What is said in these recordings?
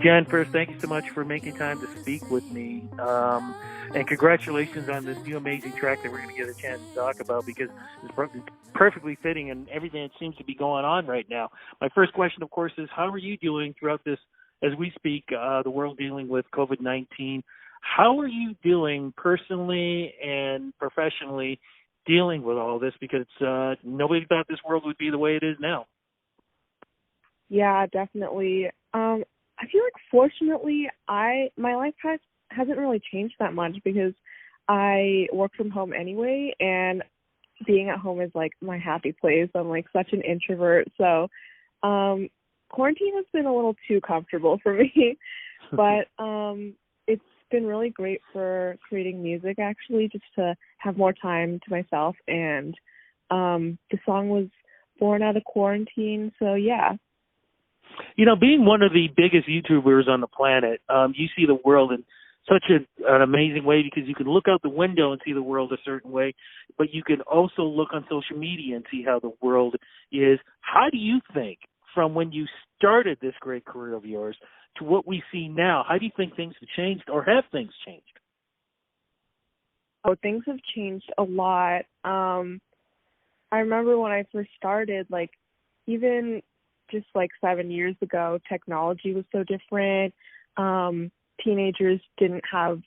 Jen, first, thank you so much for making time to speak with me. And congratulations on this new amazing track that we're going to get a chance to talk about because it's perfectly fitting and everything that seems to be going on right now. My first question, of course, is how are you doing throughout this, as we speak, the world dealing with COVID-19? How are you doing personally and professionally dealing with all this? Because nobody thought this world would be the way it is now. Yeah, definitely. I feel like fortunately my life hasn't really changed that much because I work from home anyway, and being at home is like my happy place. I'm like such an introvert, so quarantine has been a little too comfortable for me, but it's been really great for creating music actually, just to have more time to myself, and the song was born out of quarantine, so yeah. You know, being one of the biggest YouTubers on the planet, you see the world in such an amazing way because you can look out the window and see the world a certain way, but you can also look on social media and see how the world is. How do you think, from when you started this great career of yours to what we see now, how do you think things have changed, or have things changed? Oh, things have changed a lot. I remember when I first started, like, even just like 7 years ago, technology was so different. Teenagers didn't have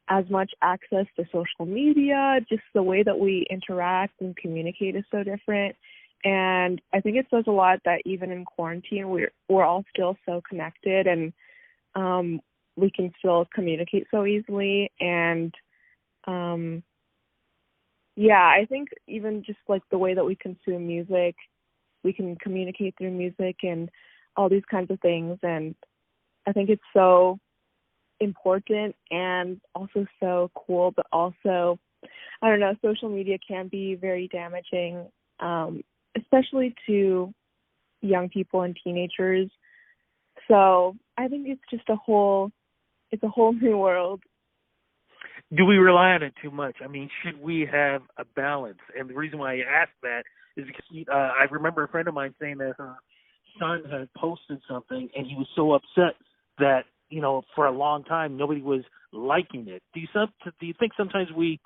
as much access to social media. Just the way that we interact and communicate is so different. And I think it says a lot that even in quarantine, we're all still so connected, and we can still communicate so easily. And yeah, I think even just like the way that we consume music, we can communicate through music and all these kinds of things. And I think it's so important and also so cool, but also, I don't know, social media can be very damaging, especially to young people and teenagers. So I think it's just a whole new world. Do we rely on it too much? I mean, should we have a balance? And the reason why I ask that is because I remember a friend of mine saying that her son had posted something and he was so upset that, you know, for a long time nobody was liking it. Do you think sometimes we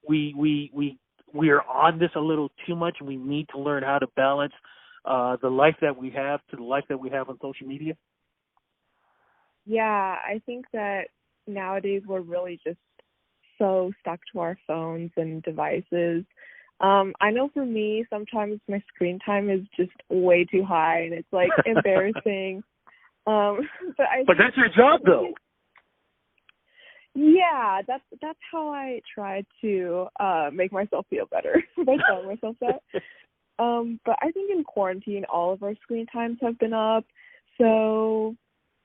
are on this a little too much, and we need to learn how to balance the life that we have to the life that we have on social media? Yeah, I think that nowadays we're really just so stuck to our phones and devices. I know for me, sometimes my screen time is just way too high, and it's like embarrassing. But that's your job, though. Yeah, that's how I try to make myself feel better by telling myself that. But I think in quarantine, all of our screen times have been up. So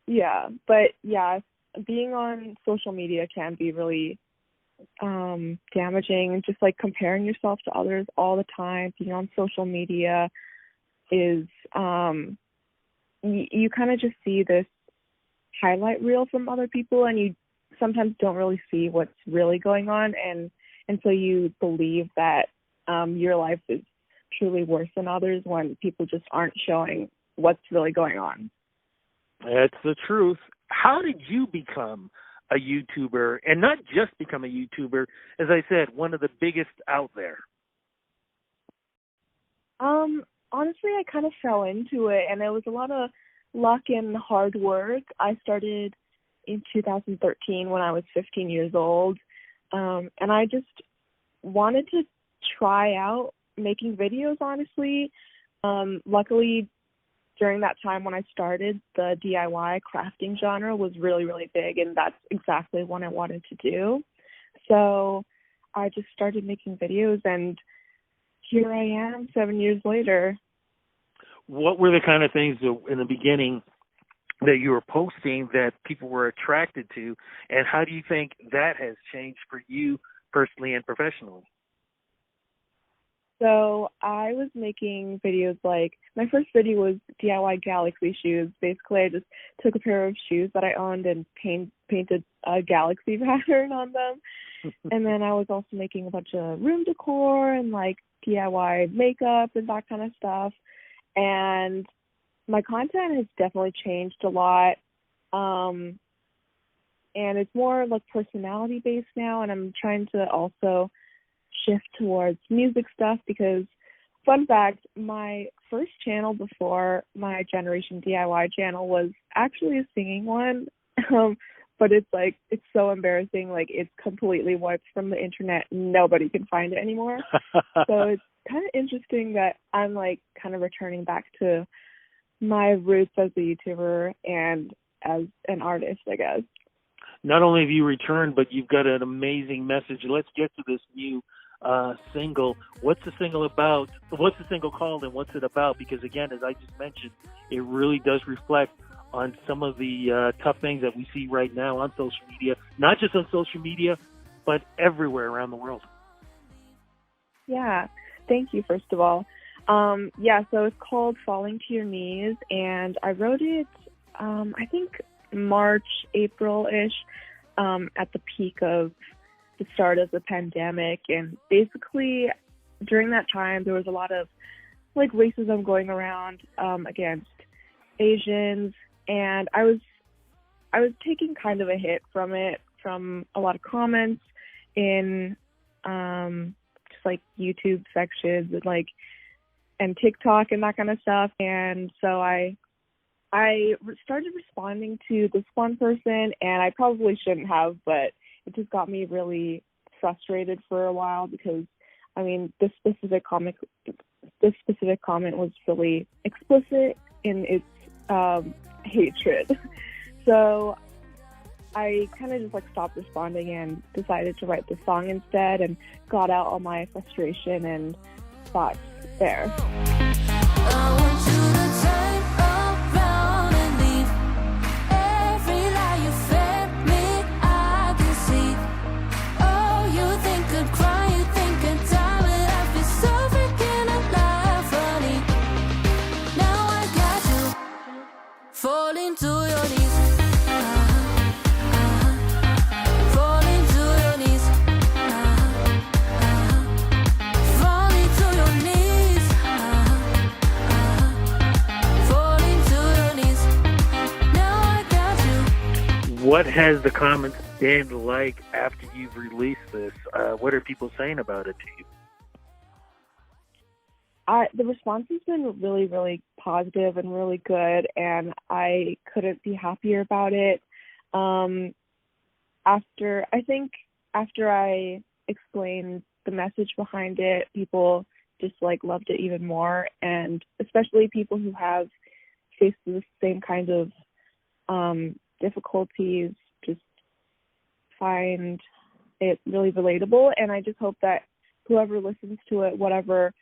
yeah, but yeah, being on social media can be really damaging. Just like comparing yourself to others all the time, being on social media is you kind of just see this highlight reel from other people, and you sometimes don't really see what's really going on, and so you believe that your life is truly worse than others when people just aren't showing what's really going on. That's the truth. How did you become a YouTuber, and not just become a YouTuber, as I said, one of the biggest out there? Honestly, I kind of fell into it, and it was a lot of luck and hard work. I started in 2013 when I was 15 years old, and I just wanted to try out making videos, honestly. Luckily, during that time when I started, the DIY crafting genre was really, really big, and that's exactly what I wanted to do. So I just started making videos, and here I am 7 years later. What were the kind of things in the beginning that you were posting that people were attracted to, and how do you think that has changed for you personally and professionally? So I was making videos like, my first video was DIY galaxy shoes. Basically, I just took a pair of shoes that I owned and painted a galaxy pattern on them. And then I was also making a bunch of room decor and like DIY makeup and that kind of stuff. And my content has definitely changed a lot. And it's more like personality based now, and I'm trying to also shift towards music stuff because, fun fact, my first channel before my Generation DIY channel was actually a singing one. But it's so embarrassing. Like, it's completely wiped from the internet. Nobody can find it anymore. So it's kind of interesting that I'm like kind of returning back to my roots as a YouTuber and as an artist, I guess. Not only have you returned, but you've got an amazing message. Let's get to this new single. What's the single about? What's the single called, and what's it about? Because again, as I just mentioned, it really does reflect on some of the tough things that we see right now on social media, not just on social media, but everywhere around the world. Yeah, thank you, first of all. So it's called Falling to Your Knees, and I wrote it, I think, March, April-ish, at the peak of the start of the pandemic. And basically, during that time, there was a lot of, like, racism going around against Asians, and I was taking kind of a hit from it, from a lot of comments in just, like, YouTube sections and TikTok and that kind of stuff. And so I started responding to this one person, and I probably shouldn't have, but it just got me really frustrated for a while because, I mean, this specific comment was really explicit in its hatred. So I kind of just stopped responding and decided to write the song instead and got out all my frustration and thoughts there. Falling to your knees. Falling to your knees. Falling to your knees. Falling to your knees. Now I got you. What has the comments been like after you've released this? What are people saying about it to you? The response has been really, really positive and really good, and I couldn't be happier about it. After I explained the message behind it, people just loved it even more, and especially people who have faced the same kind of difficulties just find it really relatable. And I just hope that whoever listens to it, whatever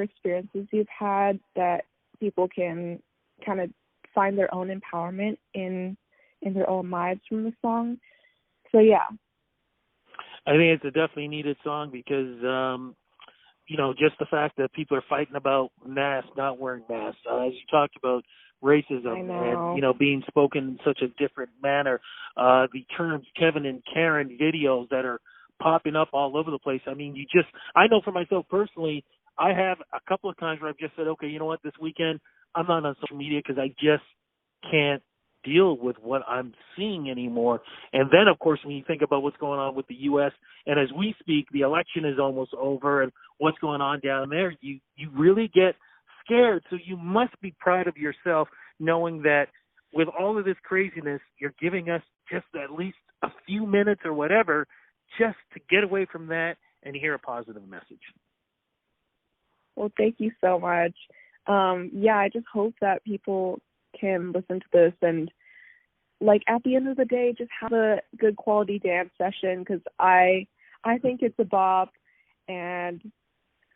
experiences you've had, that people can kind of find their own empowerment in their own lives from the song. So yeah, I think it's a definitely needed song because just the fact that people are fighting about masks, not wearing masks, as you talked about racism and being spoken in such a different manner, the terms Kevin and Karen videos that are popping up all over the place. I mean, I know for myself personally, I have a couple of times where I've just said, okay, you know what, this weekend I'm not on social media because I just can't deal with what I'm seeing anymore. And then, of course, when you think about what's going on with the U.S., and as we speak, the election is almost over, and what's going on down there, you really get scared. So you must be proud of yourself knowing that with all of this craziness, you're giving us just at least a few minutes or whatever just to get away from that and hear a positive message. Well, thank you so much. I just hope that people can listen to this and, at the end of the day, just have a good quality dance session, because I think it's a bop. And,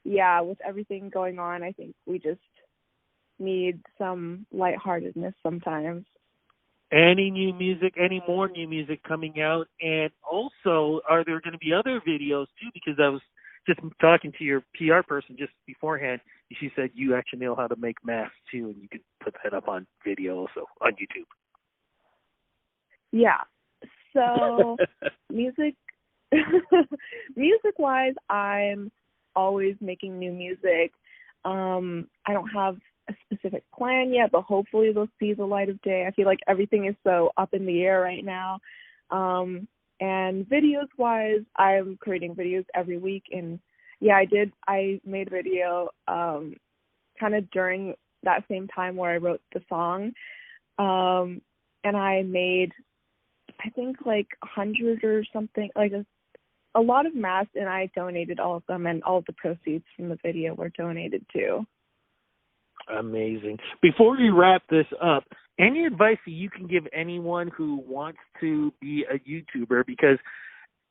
with everything going on, I think we just need some lightheartedness sometimes. Any more new music coming out? And also, are there going to be other videos, too? Because I was just talking to your PR person just beforehand, she said you actually know how to make masks too, and you could put that up on video also on YouTube. Yeah. So music-wise, I'm always making new music. I don't have a specific plan yet, but hopefully they'll see the light of day. I feel like everything is so up in the air right now. And videos wise, I'm creating videos every week. And yeah, I made a video kind of during that same time where I wrote the song. And I made, I think, like 100 or something, like a lot of masks, and I donated all of them, and all of the proceeds from the video were donated too. Amazing. Before we wrap this up, any advice that you can give anyone who wants to be a YouTuber? Because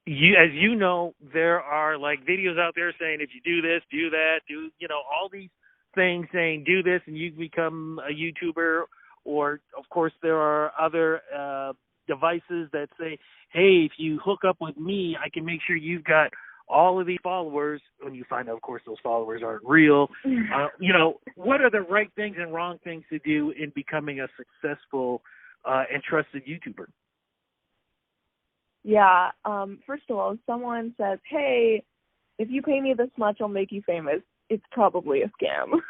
as you know, there are like videos out there saying if you do this, do that, do all these things saying do this and you become a YouTuber. Or of course there are other devices that say, hey, if you hook up with me, I can make sure you've got all of these followers. When you find out, of course, those followers aren't real. What are the right things and wrong things to do in becoming a successful and trusted YouTuber? Yeah. First of all, if someone says, hey, if you pay me this much, I'll make you famous, it's probably a scam.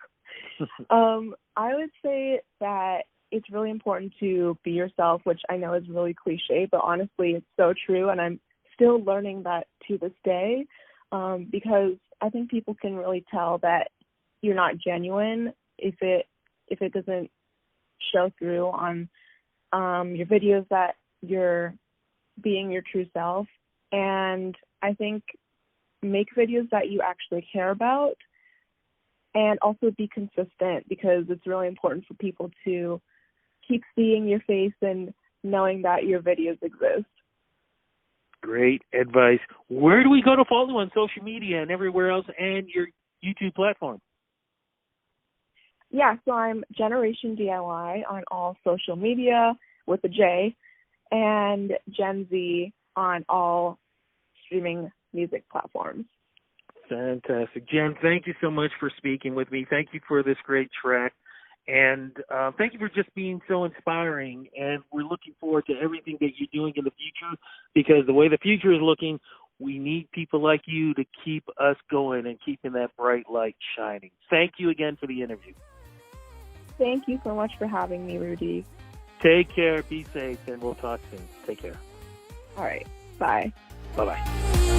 I would say that it's really important to be yourself, which I know is really cliche, but honestly, it's so true. And I'm still learning that to this day, because I think people can really tell that you're not genuine if it doesn't show through on your videos that you're being your true self. And I think make videos that you actually care about, and also be consistent, because it's really important for people to keep seeing your face and knowing that your videos exist. Great advice. Where do we go to follow you on social media and everywhere else, and your YouTube platform? Yeah, so I'm Generation DIY on all social media with a J, and Gen Z on all streaming music platforms. Fantastic. Jen, thank you so much for speaking with me. Thank you for this great track. And thank you for just being so inspiring. And we're looking forward to everything that you're doing in the future, because the way the future is looking, we need people like you to keep us going and keeping that bright light shining. Thank you again for the interview. Thank you so much for having me, Rudy. Take care, be safe, and we'll talk soon. Take care. All right. Bye. Bye-bye.